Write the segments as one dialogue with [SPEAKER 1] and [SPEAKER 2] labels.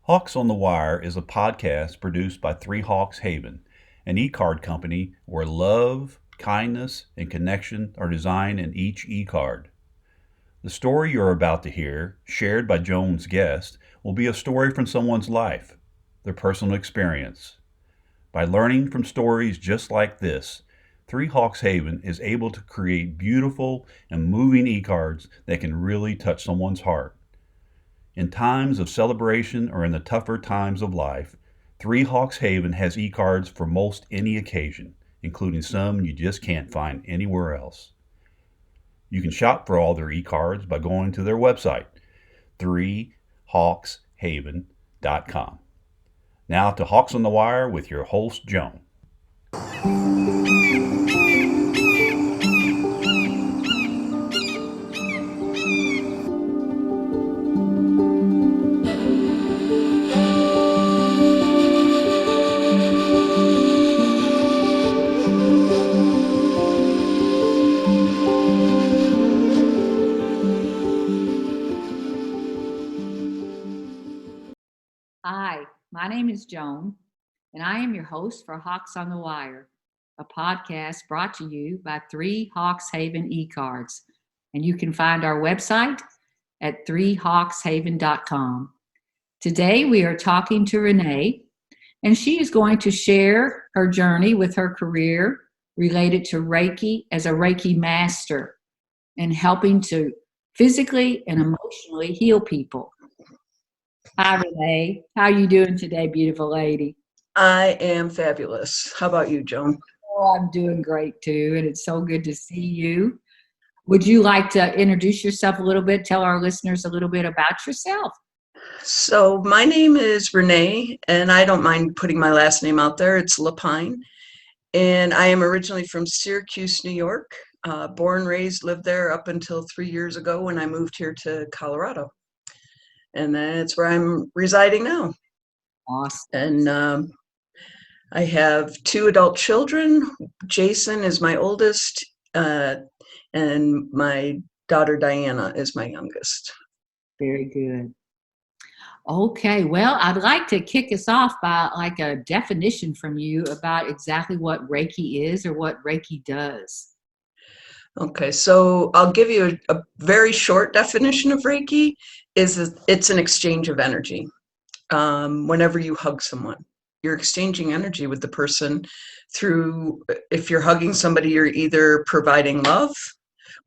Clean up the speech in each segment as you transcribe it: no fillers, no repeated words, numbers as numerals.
[SPEAKER 1] Hawks on the Wire is a podcast produced by Three Hawks Haven, an e-card company where love, kindness, and connection are designed in each e-card. The story you're about to hear, shared by Joan's guest, will be a story from someone's life, their personal experience. By learning from stories just like this, Three Hawks Haven is able to create beautiful and moving e-cards that can really touch someone's heart. In times of celebration or in the tougher times of life, Three Hawks Haven has e-cards for most any occasion, including some you just can't find anywhere else. You can shop for all their e-cards by going to their website, threehawkshaven.com. Now to Hawks on the Wire with your host, Joan.
[SPEAKER 2] Hi, my name is Joan, and I am your host for Hawks on the Wire, a podcast brought to you by Three Hawks Haven e-cards. And you can find our website at threehawkshaven.com. Today we are talking to Renee, and she is going to share her journey with her career related to Reiki as a Reiki Master and helping to physically and emotionally heal people. Hi, Renee. How are you doing today, beautiful lady?
[SPEAKER 3] I am fabulous. How about you, Joan?
[SPEAKER 2] Oh, I'm doing great too, and it's so good to see you. Would you like to introduce yourself a little bit, tell our listeners a little bit about yourself?
[SPEAKER 3] So my name is Renee, and I don't mind putting my last name out there. It's Lapine, and I am originally from Syracuse, New York. Born, raised, lived there up until 3 years ago when I moved here to Colorado. And that's where I'm residing now.
[SPEAKER 2] Awesome.
[SPEAKER 3] And I have 2 adult children. Jason is my oldest, and my daughter Diana is my youngest.
[SPEAKER 2] Very good. Okay, well, I'd like to kick us off by like a definition from you about exactly what Reiki is or what Reiki does.
[SPEAKER 3] Okay, so I'll give you a very short definition of Reiki. It's an exchange of energy. Whenever you hug someone, you're exchanging energy with the person through, if you're hugging somebody, you're either providing love,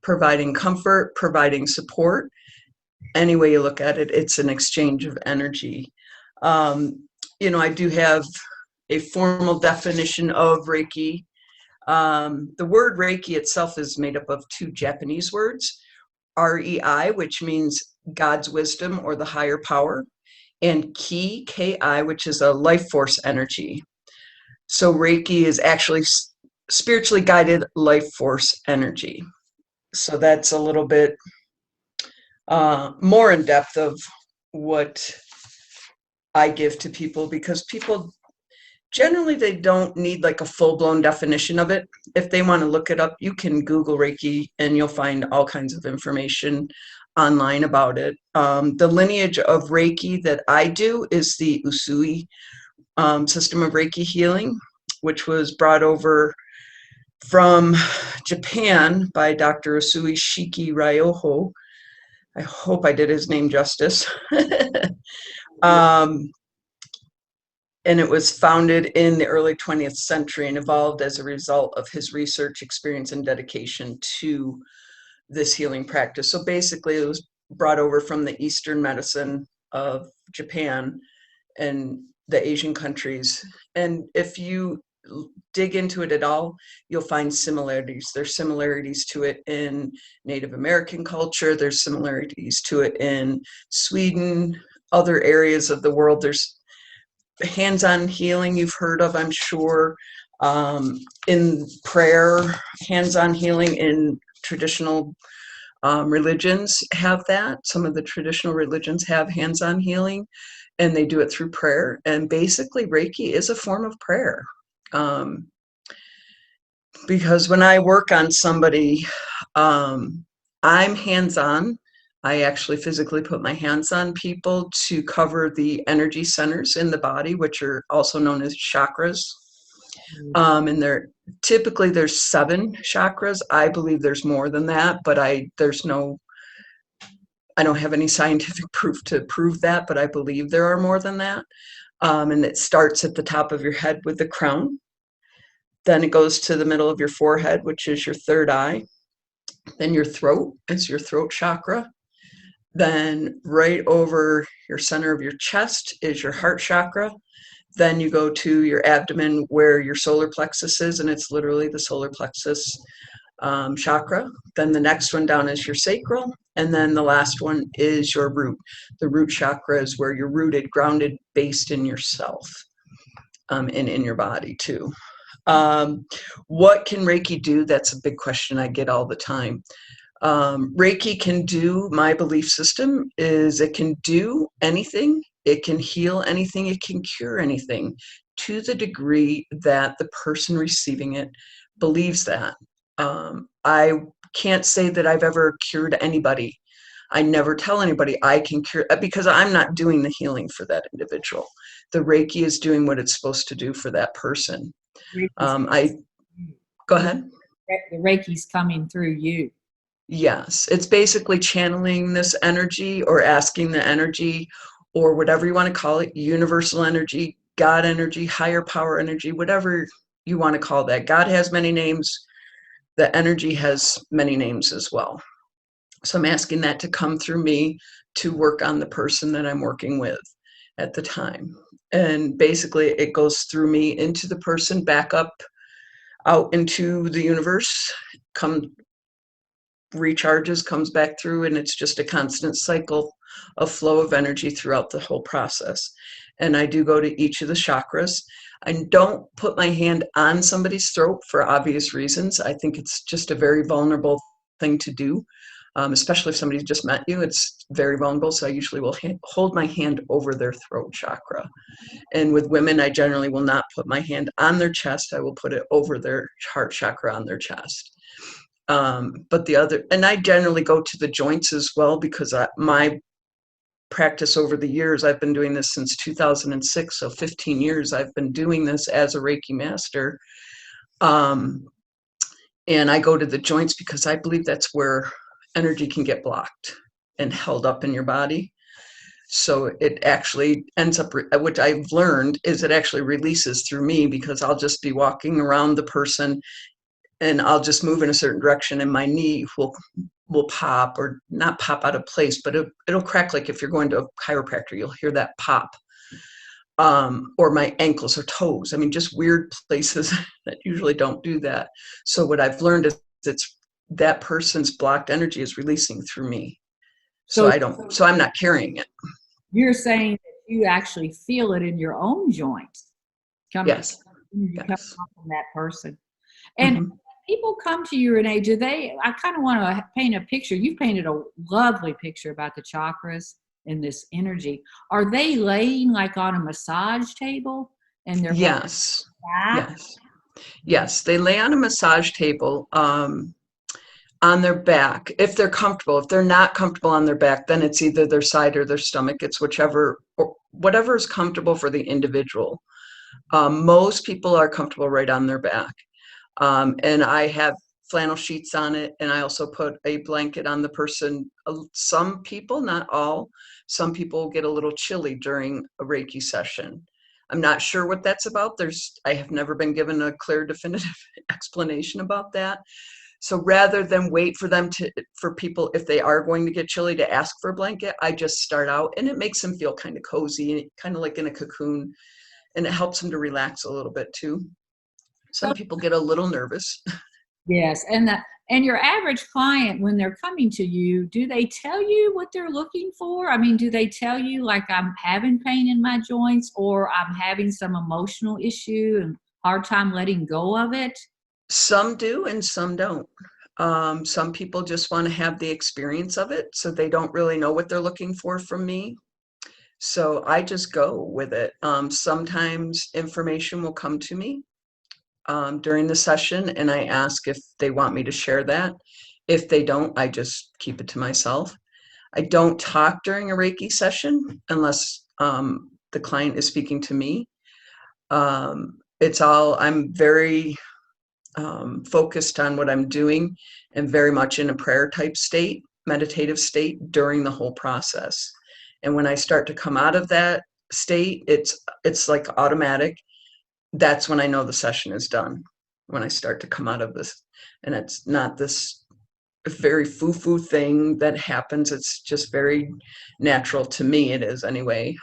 [SPEAKER 3] providing comfort, providing support. Any way you look at it, it's an exchange of energy. I do have a formal definition of Reiki. The word Reiki itself is made up of 2 Japanese words, Rei, which means God's wisdom or the higher power, and Ki, Ki, which is a life force energy. So Reiki is actually spiritually guided life force energy. So that's a little bit more in depth of what I give to people, because people generally, they don't need like a full-blown definition of it. If they want to look it up, you can Google Reiki and you'll find all kinds of information online about it. The lineage of Reiki that I do is the Usui system of Reiki healing, which was brought over from Japan by Dr. Usui Shiki Ryoho. I hope I did his name justice. And it was founded in the early 20th century and evolved as a result of his research, experience, and dedication to this healing practice. So basically, it was brought over from the Eastern medicine of Japan and the Asian countries. And if you dig into it at all, you'll find similarities. There's similarities to it in Native American culture. There's similarities to it in Sweden, other areas of the world. There's hands-on healing you've heard of, I'm sure, in prayer, hands-on healing in traditional religions have that. Some of the traditional religions have hands-on healing, and they do it through prayer. And basically, Reiki is a form of prayer. Because when I work on somebody, I'm hands-on. I actually physically put my hands on people to cover the energy centers in the body, which are also known as chakras. And typically there's 7 chakras. I believe there's more than that, but I don't have any scientific proof to prove that, but I believe there are more than that. And it starts at the top of your head with the crown. Then it goes to the middle of your forehead, which is your third eye. Then your throat is your throat chakra. Then right over your center of your chest is your heart chakra. Then you go to your abdomen where your solar plexus is, and it's literally the solar plexus chakra. Then the next one down is your sacral. And then the last one is your root. The root chakra is where you're rooted, grounded, based in yourself, and in your body too. What can Reiki do? That's a big question I get all the time. Reiki can do, my belief system is it can do anything, it can heal anything, it can cure anything to the degree that the person receiving it believes that. I can't say that I've ever cured anybody. I never tell anybody I can cure, because I'm not doing the healing for that individual. The Reiki is doing what it's supposed to do for that person. Go ahead.
[SPEAKER 2] The Reiki's coming through you.
[SPEAKER 3] Yes, it's basically channeling this energy or asking the energy or whatever you want to call it, universal energy, God energy, higher power energy, whatever you want to call that. God has many names. The energy has many names as well. So I'm asking that to come through me to work on the person that I'm working with at the time. And basically it goes through me into the person, back up out into the universe, recharges, comes back through, and it's just a constant cycle of flow of energy throughout the whole process. And I do go to each of the chakras. I don't put my hand on somebody's throat for obvious reasons. I think it's just a very vulnerable thing to do, especially if somebody's just met you. It's very vulnerable, so I usually will hold my hand over their throat chakra. And with women, I generally will not put my hand on their chest. I will put it over their heart chakra on their chest. But I generally go to the joints as well, because my practice over the years, I've been doing this since 2006, so 15 years I've been doing this as a Reiki master. And I go to the joints because I believe that's where energy can get blocked and held up in your body. So it actually ends up, what I've learned is it actually releases through me, because I'll just be walking around the person and I'll just move in a certain direction and my knee will pop, or not pop out of place, but it'll crack. Like if you're going to a chiropractor, you'll hear that pop. Or my ankles or toes. I mean, just weird places that usually don't do that. So what I've learned is it's that person's blocked energy is releasing through me. So I'm not carrying it.
[SPEAKER 2] You're saying that you actually feel it in your own joints.
[SPEAKER 3] Yes.
[SPEAKER 2] Come from that person. And people come to you, Renee, I kind of want to paint a picture. You've painted a lovely picture about the chakras and this energy. Are they laying like on a massage table? And they're
[SPEAKER 3] Yes. They lay on a massage table on their back, if they're comfortable. If they're not comfortable on their back, then it's either their side or their stomach. It's whatever is comfortable for the individual. Most people are comfortable right on their back. And I have flannel sheets on it, and I also put a blanket on the person. Some people, not all, some people get a little chilly during a Reiki session. I'm not sure what that's about. I have never been given a clear, definitive explanation about that. So rather than wait for people, if they are going to get chilly, to ask for a blanket, I just start out, and it makes them feel kind of cozy, kind of like in a cocoon, and it helps them to relax a little bit too. Some people get a little nervous.
[SPEAKER 2] Yes, and your average client, when they're coming to you, do they tell you what they're looking for? I mean, do they tell you like, I'm having pain in my joints, or I'm having some emotional issue and hard time letting go of it?
[SPEAKER 3] Some do and some don't. Some people just want to have the experience of it, so they don't really know what they're looking for from me. So I just go with it. Sometimes information will come to me during the session, and I ask if they want me to share that. If they don't, I just keep it to myself. I don't talk during a Reiki session unless the client is speaking to me. I'm very focused on what I'm doing and very much in a prayer type state, meditative state during the whole process. And when I start to come out of that state, it's like automatic. That's when I know the session is done. When I start to come out of this, and it's not this very foo-foo thing that happens. It's just very natural to me. It is anyway.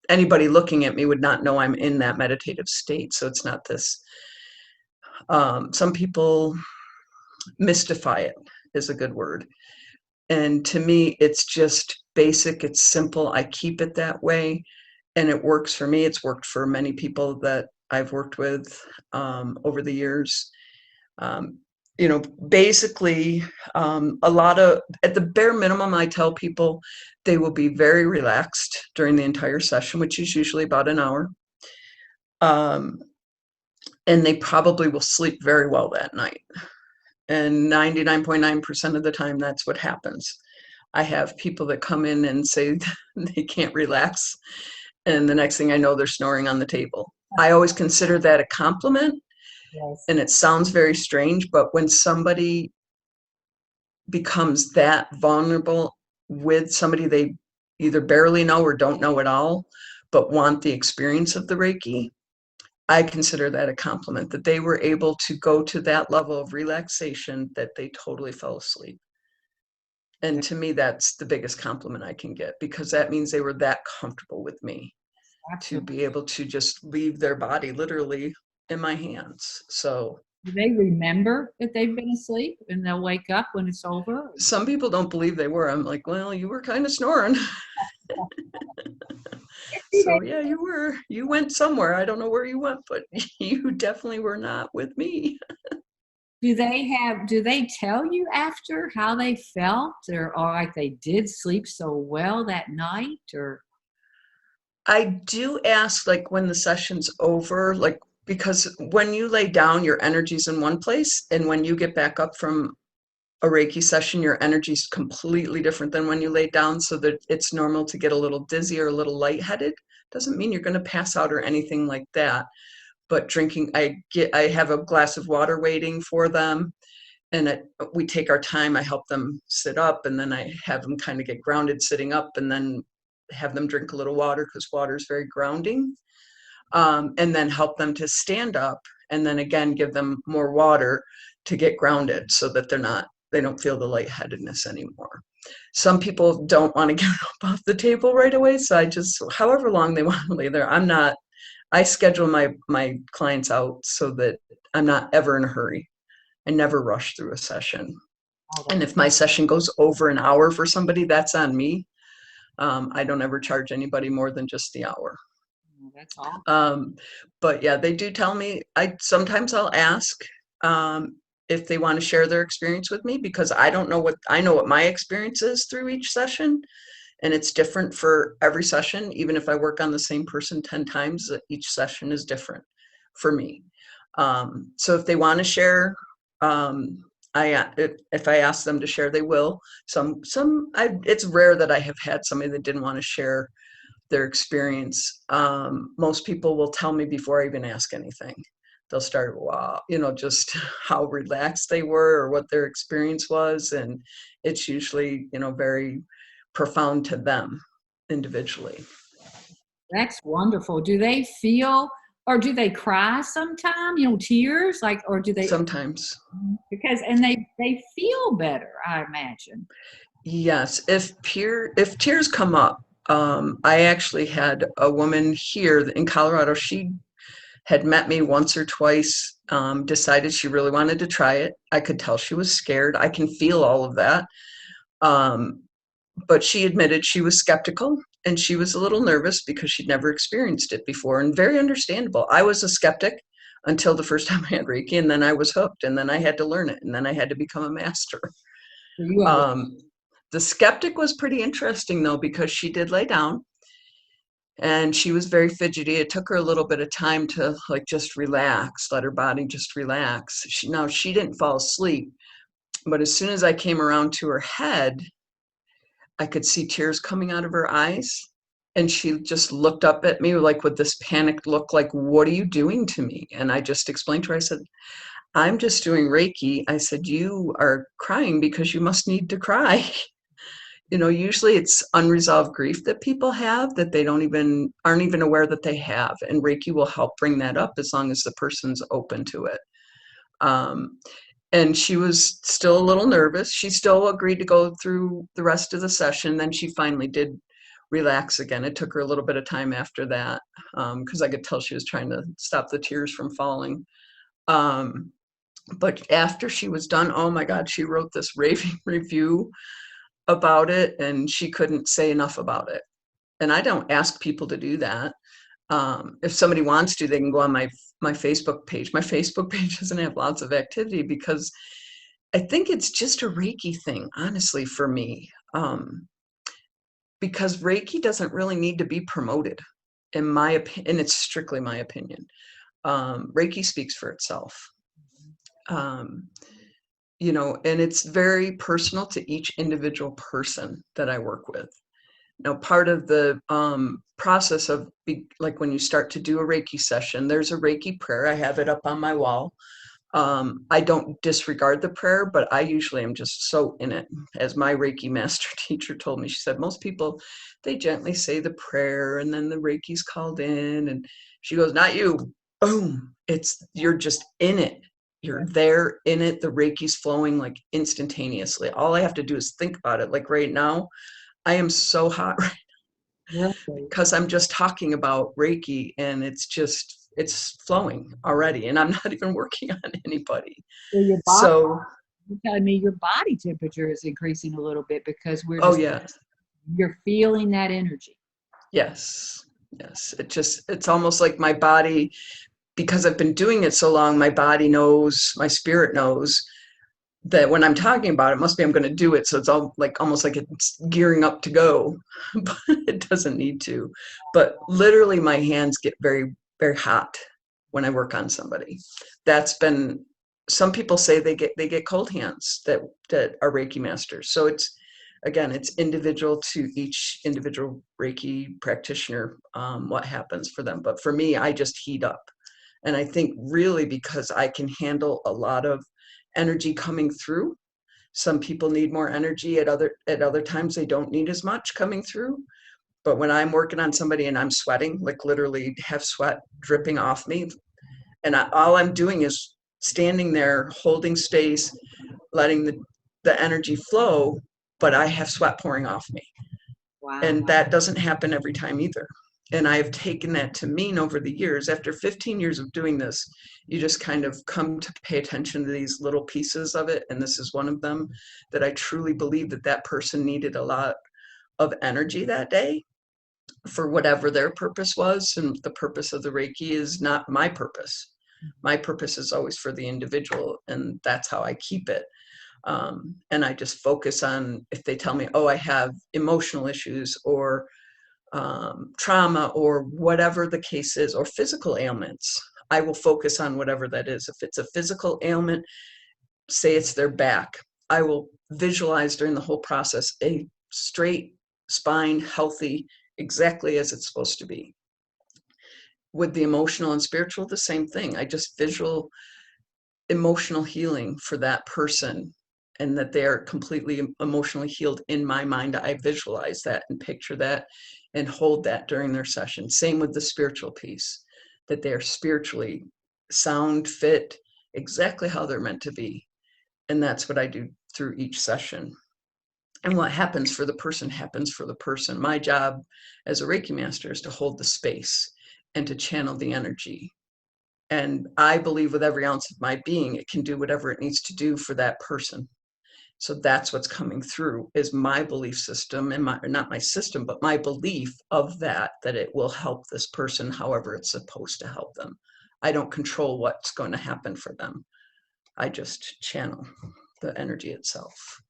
[SPEAKER 3] Anybody looking at me would not know I'm in that meditative state. So it's not this. Some people mystify it is a good word. And to me, it's just basic. It's simple. I keep it that way. And it works for me. It's worked for many people that I've worked with over the years. Basically, at the bare minimum, I tell people they will be very relaxed during the entire session, which is usually about an hour. And they probably will sleep very well that night. And 99.9% of the time, that's what happens. I have people that come in and say they can't relax. And the next thing I know, they're snoring on the table. I always consider that a compliment.
[SPEAKER 2] Yes.
[SPEAKER 3] And it sounds very strange, but when somebody becomes that vulnerable with somebody they either barely know or don't know at all, but want the experience of the Reiki, I consider that a compliment, that they were able to go to that level of relaxation that they totally fell asleep. And to me, that's the biggest compliment I can get, because that means they were that comfortable with me to be able to just leave their body literally in my hands. So
[SPEAKER 2] do they remember that they've been asleep and they'll wake up when it's over?
[SPEAKER 3] some people don't believe they were. I'm like, well, you were kind of snoring. So yeah, you were. You went somewhere. I don't know where you went, but you definitely were not with me.
[SPEAKER 2] Do they tell you after how they felt, or like they did sleep so well that night? Or
[SPEAKER 3] I do ask, like, when the session's over, like, because when you lay down, your energy's in one place, and when you get back up from a Reiki session, your energy's completely different than when you lay down, so that it's normal to get a little dizzy or a little lightheaded. Doesn't mean you're going to pass out or anything like that. But I have a glass of water waiting for them, and we take our time. I help them sit up, and then I have them kind of get grounded sitting up, and then have them drink a little water, because water is very grounding, and then help them to stand up, and then again give them more water to get grounded, so that they don't feel the lightheadedness anymore. Some people don't want to get up off the table right away, so I just, however long they want to lay there, I schedule my clients out so that I'm not ever in a hurry. I never rush through a session. And if my session goes over an hour for somebody, that's on me. I don't ever charge anybody more than just the hour.
[SPEAKER 2] that's all.
[SPEAKER 3] But yeah, they do tell me. Sometimes I'll ask if they want to share their experience with me, because I know what my experience is through each session, and it's different for every session. Even if I work on the same person 10 times, each session is different for me. So if they want to share, if I ask them to share, they will. It's rare that I have had somebody that didn't want to share their experience. Most people will tell me before I even ask anything. They'll start, wow, just how relaxed they were or what their experience was. And it's usually, very profound to them individually.
[SPEAKER 2] That's wonderful. Do they feel, or do they cry sometime? Tears, like, or do they?
[SPEAKER 3] Sometimes.
[SPEAKER 2] And they feel better, I imagine.
[SPEAKER 3] Yes, if tears come up, I actually had a woman here in Colorado. She had met me once or twice, decided she really wanted to try it. I could tell she was scared. I can feel all of that. But she admitted she was skeptical, and she was a little nervous because she'd never experienced it before, and very understandable. I was a skeptic until the first time I had Reiki, and then I was hooked, and then I had to learn it, and then I had to become a master. The skeptic was pretty interesting, though, because she did lay down and she was very fidgety. It took her a little bit of time to just relax, let her body just relax. She didn't fall asleep, but as soon as I came around to her head, I could see tears coming out of her eyes. And she just looked up at me like with this panicked look, like, what are you doing to me? And I just explained to her, I said, I'm just doing Reiki. I said, you are crying because you must need to cry. Usually it's unresolved grief that people have that they aren't even aware that they have. And Reiki will help bring that up as long as the person's open to it. And she was still a little nervous. She still agreed to go through the rest of the session. Then she finally did relax again. It took her a little bit of time after that, because I could tell she was trying to stop the tears from falling. But after she was done, oh my God, she wrote this raving review about it, and she couldn't say enough about it. And I don't ask people to do that. If somebody wants to, they can go on my Facebook page. My Facebook page doesn't have lots of activity because I think it's just a Reiki thing, honestly, for me. Because Reiki doesn't really need to be promoted, in my opinion, and it's strictly my opinion. Reiki speaks for itself. And it's very personal to each individual person that I work with. Now, part of the process of like when you start to do a Reiki session, there's a Reiki prayer. I have it up on my wall. I don't disregard the prayer, but I usually am just so in it. As my Reiki master teacher told me, she said, most people, they gently say the prayer and then the Reiki's called in. And she goes, not you. Boom. You're just in it. You're there in it. The Reiki's flowing like instantaneously. All I have to do is think about it. Like right now, I am so hot right now because I'm just talking about Reiki, and it's flowing already, and I'm not even working on anybody.
[SPEAKER 2] Your body,
[SPEAKER 3] So
[SPEAKER 2] you're telling me your body temperature is increasing a little bit because
[SPEAKER 3] yes,
[SPEAKER 2] you're feeling that energy.
[SPEAKER 3] yes. It's almost like my body, because I've been doing it so long, my body knows, my spirit knows that when I'm talking about it, must be I'm going to do it. So it's all like almost like it's gearing up to go, but it doesn't need to. But literally, my hands get very, very hot when I work on somebody. That's been, some people say they get cold hands that are Reiki masters. So it's individual to each individual Reiki practitioner, what happens for them. But for me, I just heat up. And I think really because I can handle a lot of energy coming through. Some people need more energy at other times they don't need as much coming through. But when I'm working on somebody and I'm sweating, like literally have sweat dripping off me, and all I'm doing is standing there holding space, letting the energy flow, but I have sweat pouring off me.
[SPEAKER 2] Wow.
[SPEAKER 3] And that doesn't happen every time either. And I've taken that to mean over the years, after 15 years of doing this, you just kind of come to pay attention to these little pieces of it. And this is one of them, that I truly believe that person needed a lot of energy that day for whatever their purpose was. And the purpose of the Reiki is not my purpose. My purpose is always for the individual. And that's how I keep it. And I just focus on, if they tell me, oh, I have emotional issues or trauma or whatever the case is, or physical ailments, I will focus on whatever that is. If it's a physical ailment, say it's their back, I will visualize during the whole process a straight spine, healthy, exactly as it's supposed to be. With the emotional and spiritual, the same thing. I just visual emotional healing for that person, and that they are completely emotionally healed in my mind. I visualize that and picture that and hold that during their session. Same with the spiritual piece, that they're spiritually sound, fit, exactly how they're meant to be. And that's what I do through each session. And what happens for the person happens for the person. My job as a Reiki master is to hold the space and to channel the energy. And I believe with every ounce of my being, it can do whatever it needs to do for that person. So that's what's coming through, is my belief system, and not my system, but my belief of that it will help this person however it's supposed to help them. I don't control what's going to happen for them. I just channel the energy itself.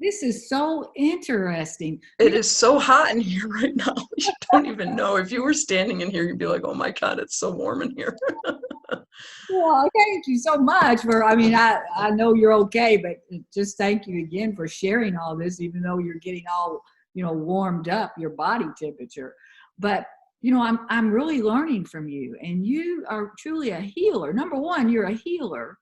[SPEAKER 2] This is so interesting.
[SPEAKER 3] It is so hot in here right now. You don't even know. If you were standing in here, you'd be like, oh my God, it's so warm in here.
[SPEAKER 2] Well, thank you so much I know you're okay, but just thank you again for sharing all this, even though you're getting all, warmed up, your body temperature. But, I'm really learning from you, and you are truly a healer. Number one, you're a healer.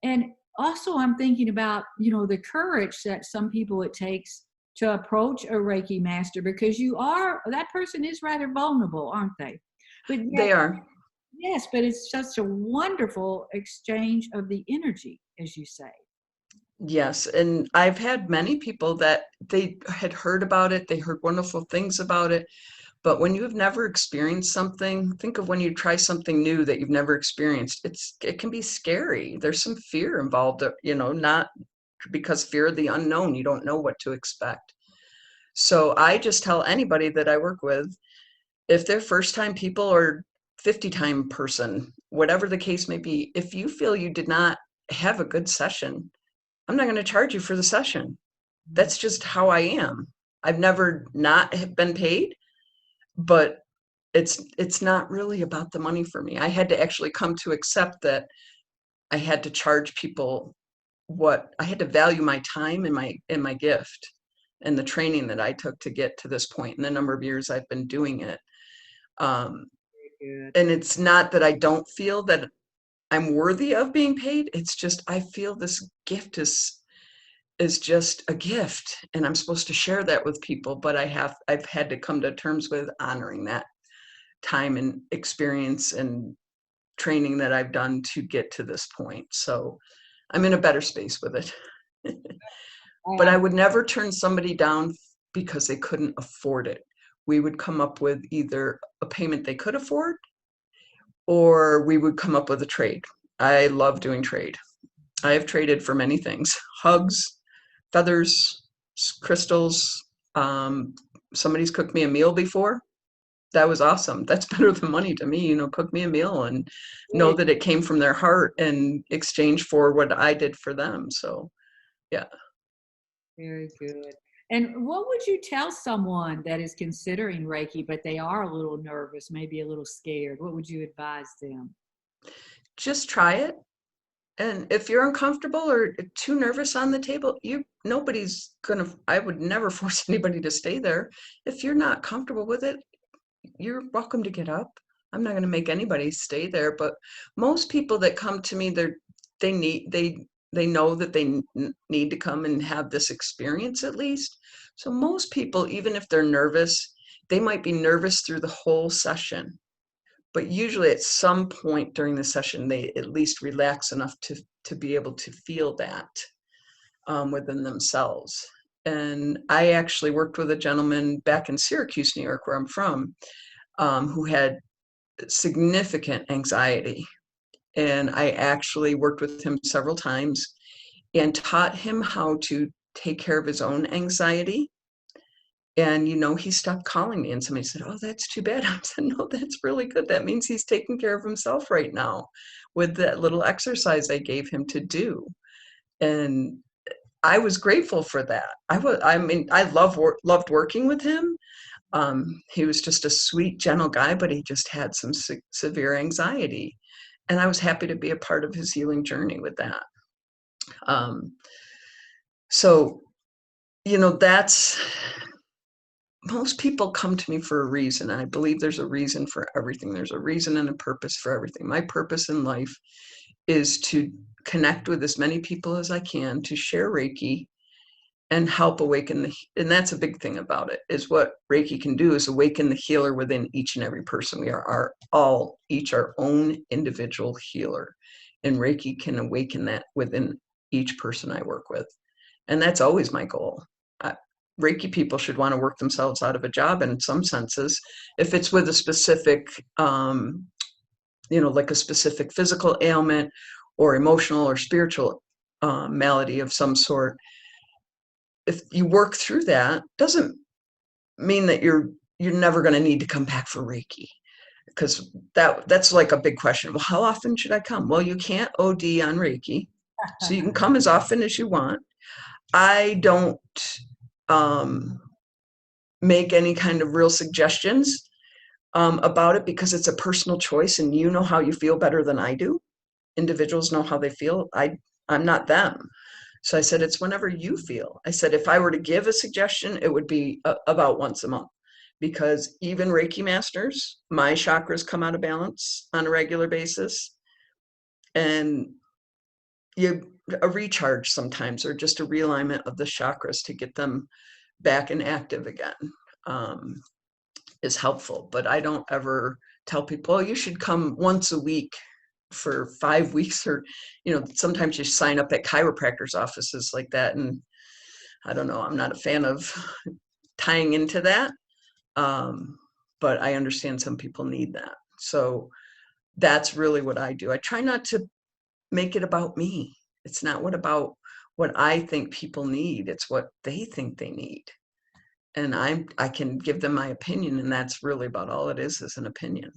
[SPEAKER 2] And also I'm thinking about, the courage that some people it takes to approach a Reiki master, because that person is rather vulnerable, aren't they? But yet,
[SPEAKER 3] They are.
[SPEAKER 2] yes, but it's such a wonderful exchange of the energy, as you say.
[SPEAKER 3] Yes, and I've had many people that they had heard about it, they heard wonderful things about it, but when you have never experienced something, think of when you try something new that you've never experienced. It can be scary. There's some fear involved, not because fear of the unknown, you don't know what to expect. So I just tell anybody that I work with, if they're first time people or 50-time person, whatever the case may be, if you feel you did not have a good session, I'm not going to charge you for the session. That's just how I am. I've never not been paid, but it's not really about the money for me. I had to actually come to accept that I had to charge people what I had to value my time and my gift and the training that I took to get to this point in the number of years I've been doing it. Um,
[SPEAKER 2] Good.
[SPEAKER 3] and it's not that I don't feel that I'm worthy of being paid. It's just I feel this gift is just a gift, and I'm supposed to share that with people. But I've had to come to terms with honoring that time and experience and training that I've done to get to this point. So I'm in a better space with it. But
[SPEAKER 2] I,
[SPEAKER 3] I would never turn somebody down because they couldn't afford it. We would come up with either a payment they could afford, or we would come up with a trade. I love doing trade. I have traded for many things: hugs, feathers, crystals. Somebody's cooked me a meal before. That was awesome. That's better than money to me. Cook me a meal and know that it came from their heart in exchange for what I did for them. So, yeah.
[SPEAKER 2] very good. And what would you tell someone that is considering Reiki, but they are a little nervous, maybe a little scared? What would you advise them?
[SPEAKER 3] Just try it. And if you're uncomfortable or too nervous on the table, nobody's gonna, I would never force anybody to stay there. If you're not comfortable with it, you're welcome to get up. I'm not gonna make anybody stay there, but most people that come to me, they know that they need to come and have this experience at least. So most people, even if they're nervous, they might be nervous through the whole session, but usually at some point during the session, they at least relax enough to be able to feel that within themselves. And I actually worked with a gentleman back in Syracuse, New York, where I'm from, who had significant anxiety. And I actually worked with him several times and taught him how to take care of his own anxiety. And, he stopped calling me, and somebody said, "Oh, that's too bad." I said, "No, that's really good. That means he's taking care of himself right now with that little exercise I gave him to do." And I was grateful for that. I loved working with him. He was just a sweet, gentle guy, but he just had some severe anxiety. And I was happy to be a part of his healing journey with that. Um, so, that's most people come to me for a reason. And I believe there's a reason for everything. There's a reason and a purpose for everything. My purpose in life is to connect with as many people as I can, to share Reiki and help awaken and that's a big thing about it, is what Reiki can do is awaken the healer within each and every person. We are each our own individual healer, and Reiki can awaken that within each person I work with. And that's always my goal. Reiki people should want to work themselves out of a job in some senses, if it's with a specific, like a specific physical ailment or emotional or spiritual malady of some sort. If you work through that, doesn't mean that you're never going to need to come back for Reiki, because that's like a big question. Well, how often should I come? Well, you can't OD on Reiki, so you can come as often as you want. I don't make any kind of real suggestions about it, because it's a personal choice, and you know how you feel better than I do. individuals know how they feel. I'm not them. So I said, it's whenever you feel. I said, if I were to give a suggestion, it would be about once a month, because even Reiki masters, my chakras come out of balance on a regular basis. And a recharge sometimes, or just a realignment of the chakras to get them back and active again, is helpful. But I don't ever tell people, oh, you should come once a week for 5 weeks, or sometimes you sign up at chiropractors offices like that, and I don't know, I'm not a fan of tying into that, but I understand some people need that. So that's really what I do. I try not to make it about me. It's not about what I think people need, it's what they think they need, and I can give them my opinion, and that's really about all it is an opinion.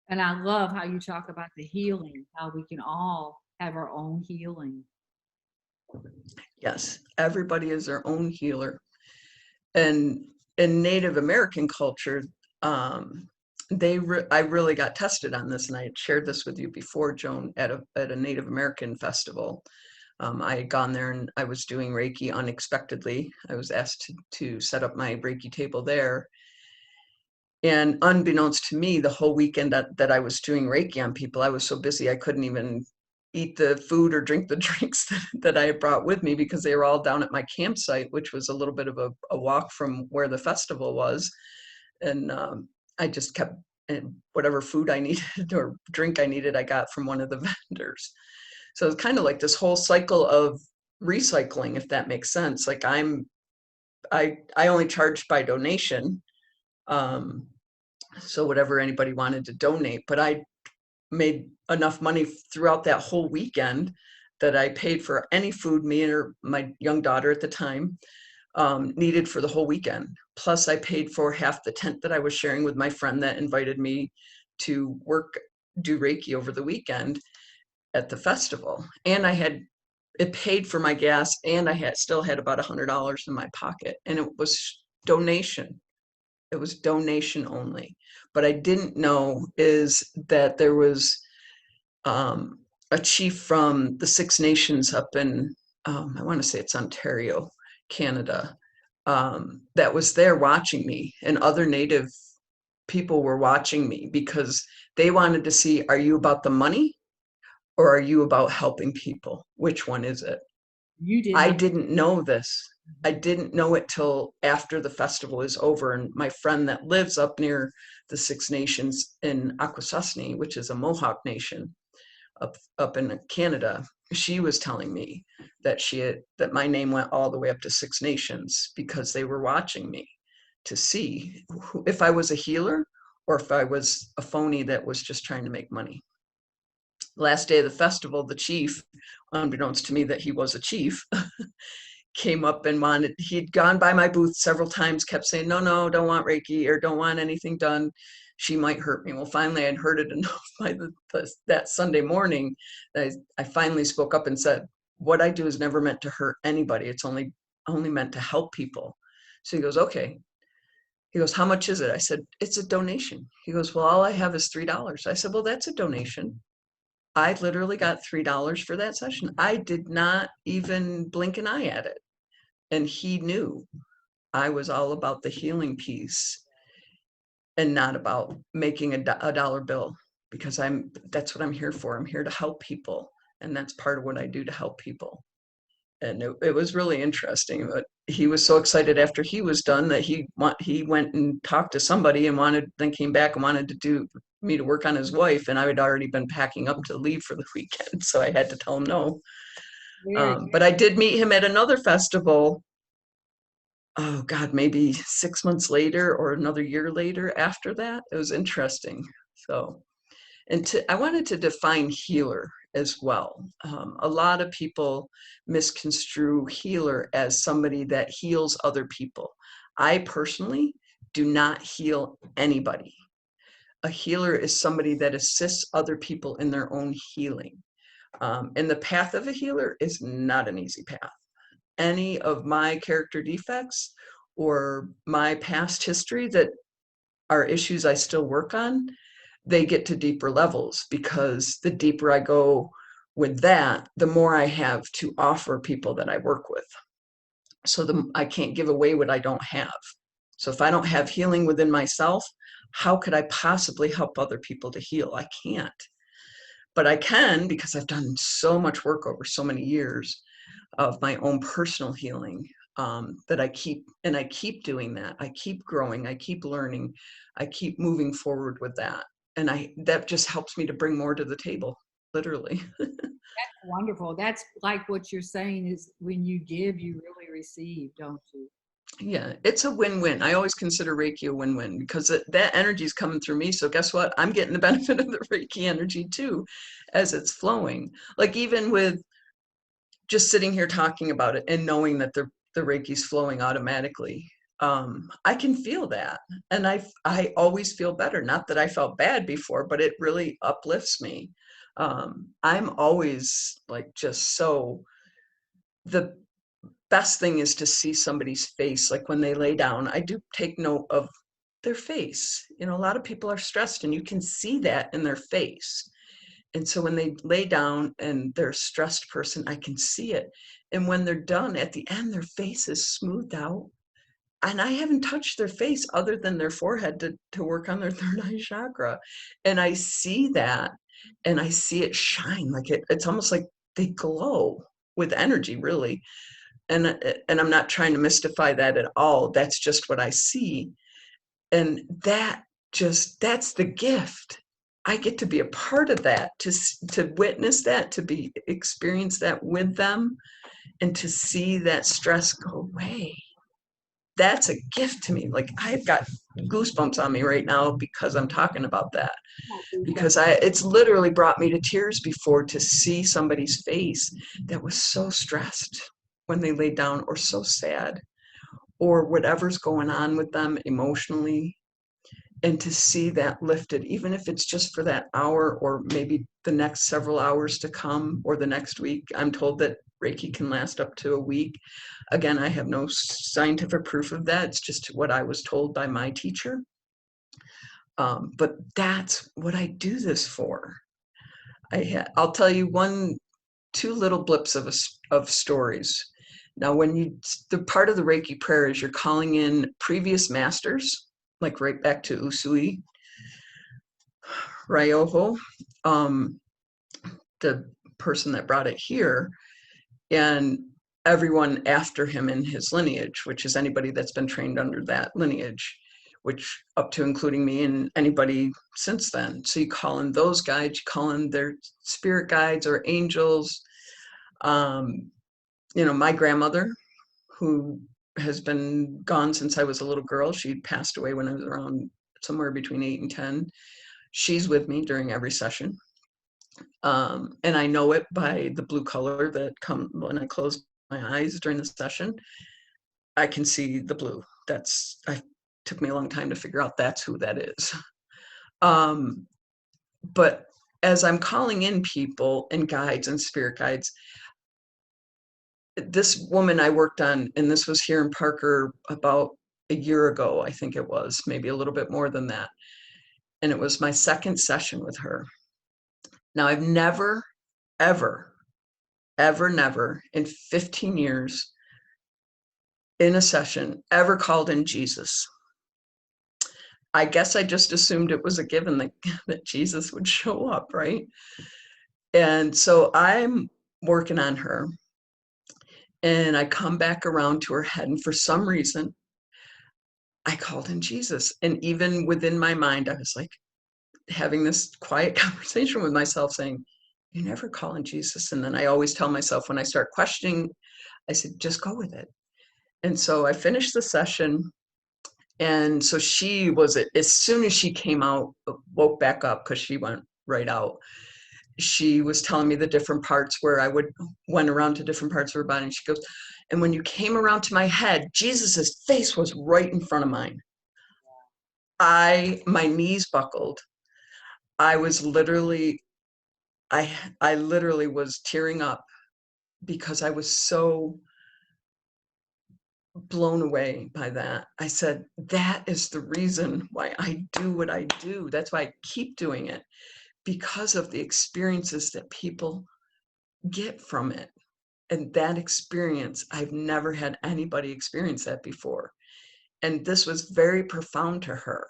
[SPEAKER 2] And I love how you talk about the healing, how we can all have our own healing.
[SPEAKER 3] Yes, everybody is their own healer. And in Native American culture, I really got tested on this, and I had shared this with you before, Joan, at a Native American festival. I had gone there and I was doing Reiki unexpectedly. I was asked to set up my Reiki table there. And unbeknownst to me, the whole weekend that I was doing Reiki on people, I was so busy I couldn't even eat the food or drink the drinks that I had brought with me, because they were all down at my campsite, which was a little bit of a walk from where the festival was. And I just kept whatever food I needed or drink I needed, I got from one of the vendors. So it's kind of like this whole cycle of recycling, if that makes sense. Like I only charged by donation. So whatever anybody wanted to donate, but I made enough money throughout that whole weekend that I paid for any food me or my young daughter at the time needed for the whole weekend. Plus I paid for half the tent that I was sharing with my friend that invited me to do Reiki over the weekend at the festival. And it paid for my gas, and I still had about $100 in my pocket, and it was donation. It was donation only. But I didn't know is that there was a chief from the Six Nations up in, I want to say it's Ontario, Canada, that was there watching me, and other Native people were watching me because they wanted to see, are you about the money or are you about helping people? Which one is it?
[SPEAKER 2] You did
[SPEAKER 3] I
[SPEAKER 2] not.
[SPEAKER 3] didn't know this. I didn't know it till after the festival is over. And my friend that lives up near the Six Nations in Akwesasne, which is a Mohawk nation up in Canada, she was telling me that that my name went all the way up to Six Nations because they were watching me to see if I was a healer or if I was a phony that was just trying to make money. Last day of the festival, the chief, unbeknownst to me that he was a chief, came up and he'd gone by my booth several times, kept saying, no, don't want Reiki or don't want anything done. She might hurt me. Well, finally I'd heard it enough by that Sunday morning that I finally spoke up and said, what I do is never meant to hurt anybody. It's only meant to help people. So he goes, okay. He goes, how much is it? I said, it's a donation. He goes, well, all I have is $3. I said, well, that's a donation. I literally got $3 for that session. I did not even blink an eye at it. And he knew I was all about the healing piece and not about making a dollar bill, because that's what I'm here for. I'm here to help people. And that's part of what I do, to help people. And it was really interesting, but he was so excited after he was done that he went and talked to somebody and then came back and wanted to me to work on his wife, and I had already been packing up to leave for the weekend, so I had to tell him no. But I did meet him at another festival, oh God, maybe 6 months later or another year later after that. It was interesting. So, I wanted to define healer as well. A lot of people misconstrue healer as somebody that heals other people. I personally do not heal anybody. A healer is somebody that assists other people in their own healing. And the path of a healer is not an easy path. Any of my character defects or my past history that are issues I still work on, they get to deeper levels, because the deeper I go with that, the more I have to offer people that I work with. So I can't give away what I don't have. So if I don't have healing within myself, how could I possibly help other people to heal? I can't. But I can, because I've done so much work over so many years of my own personal healing, that I keep doing that. I keep growing. I keep learning. I keep moving forward with that. And that just helps me to bring more to the table, literally.
[SPEAKER 2] Wonderful. That's like what you're saying is when you give, you really receive, don't you?
[SPEAKER 3] Yeah, it's a win-win. I always consider Reiki a win-win, because that energy is coming through me. So guess what? I'm getting the benefit of the Reiki energy too, as it's flowing. Like, even with just sitting here talking about it and knowing that the Reiki's flowing automatically, I can feel that. And I always feel better. Not that I felt bad before, but it really uplifts me. I'm always like, just so, the best thing is to see somebody's face. Like when they lay down, I do take note of their face. You know, a lot of people are stressed, and you can see that in their face. And so when they lay down and they're a stressed person, I can see it. And when they're done, at the end, their face is smoothed out. And I haven't touched their face other than their forehead to work on their third eye chakra. And I see that, and I see it shine. Like it's almost like they glow with energy, really. And I'm not trying to mystify that at all. That's just what I see. And that's the gift. I get to be a part of that, to witness that, to experience that with them, and to see that stress go away. That's a gift to me. Like, I've got goosebumps on me right now because I'm talking about that. Because it's literally brought me to tears before, to see somebody's face that was so stressed when they laid down, or so sad, or whatever's going on with them emotionally, and to see that lifted, even if it's just for that hour, or maybe the next several hours to come, or the next week. I'm told that Reiki can last up to a week. Again, I have no scientific proof of that. It's just what I was told by my teacher. But that's what I do this for. I'll tell you two little blips of stories. Now, the part of the Reiki prayer is you're calling in previous masters, like right back to Usui Ryoho, the person that brought it here, and everyone after him in his lineage, which is anybody that's been trained under that lineage, which up to including me, and anybody since then. So you call in those guides, you call in their spirit guides or angels. My grandmother, who has been gone since I was a little girl, she passed away when I was around somewhere between 8 and 10. She's with me during every session. And I know it by the blue color that comes when I close my eyes during the session. I can see the blue. Took me a long time to figure out that's who that is. But as I'm calling in people and guides and spirit guides, this woman I worked on, and this was here in Parker about a year ago, I think it was, maybe a little bit more than that. And it was my second session with her. Now, I've never, ever, ever, never in 15 years in a session ever called in Jesus. I guess I just assumed it was a given that Jesus would show up, right? And so I'm working on her, and I come back around to her head, and for some reason, I called in Jesus. And even within my mind, I was like having this quiet conversation with myself saying, you never call in Jesus. And then I always tell myself, when I start questioning, I said, just go with it. And so I finished the session. And so she was, as soon as she came out, woke back up, because she went right out. She was telling me the different parts where I went around to different parts of her body. And she goes, and when you came around to my head, Jesus's face was right in front of mine. My knees buckled. I was literally, I literally was tearing up, because I was so blown away by that. I said, that is the reason why I do what I do. That's why I keep doing it, because of the experiences that people get from it. And that experience, I've never had anybody experience that before. And this was very profound to her.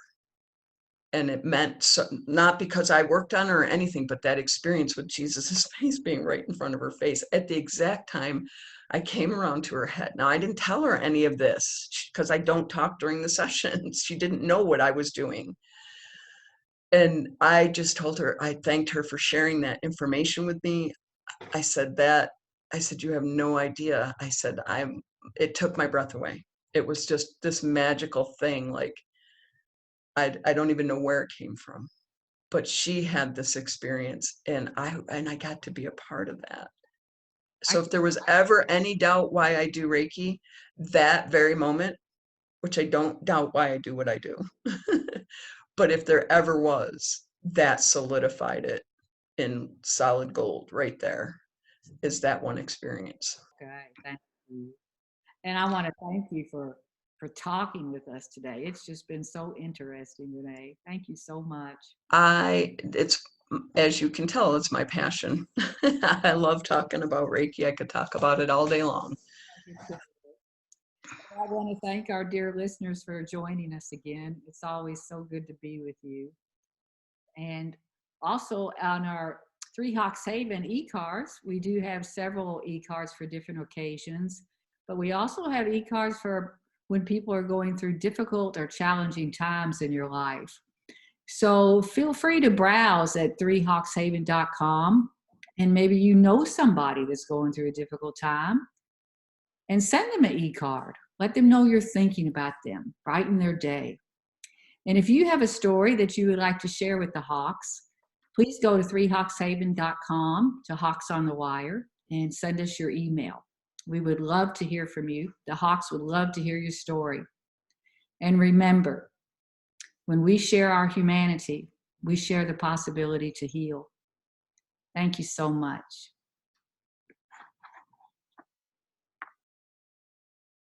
[SPEAKER 3] And it meant so, not because I worked on her or anything, but that experience with Jesus's face being right in front of her face at the exact time I came around to her head. Now, I didn't tell her any of this because I don't talk during the sessions. She didn't know what I was doing. And I just told her, I thanked her for sharing that information with me. I said, you have no idea. I said, it took my breath away. It was just this magical thing. Like, I don't even know where it came from, but she had this experience, and I got to be a part of that.
[SPEAKER 2] I,
[SPEAKER 3] So if there was ever any doubt why I do Reiki, that very moment, which I don't doubt why I do what I do, but if there ever was, that solidified it in solid gold right there, is that one experience.
[SPEAKER 2] okay, thank you. And I want to thank you for talking with us today. It's just been so interesting, Renee. Thank you so much.
[SPEAKER 3] It's, as you can tell, it's my passion. I love talking about Reiki. I could talk about it all day long.
[SPEAKER 2] I want to thank our dear listeners for joining us again. It's always so good to be with you. And also on our Three Hawks Haven e-cards, we do have several e-cards for different occasions, but we also have e-cards for when people are going through difficult or challenging times in your life. So feel free to browse at threehawkshaven.com, and maybe you know somebody that's going through a difficult time, and send them an e-card. Let them know you're thinking about them, brighten their day. And if you have a story that you would like to share with the Hawks, please go to threehawkshaven.com to Hawks on the Wire and send us your email. We would love to hear from you. The Hawks would love to hear your story. And remember, when we share our humanity, we share the possibility to heal. Thank you so much.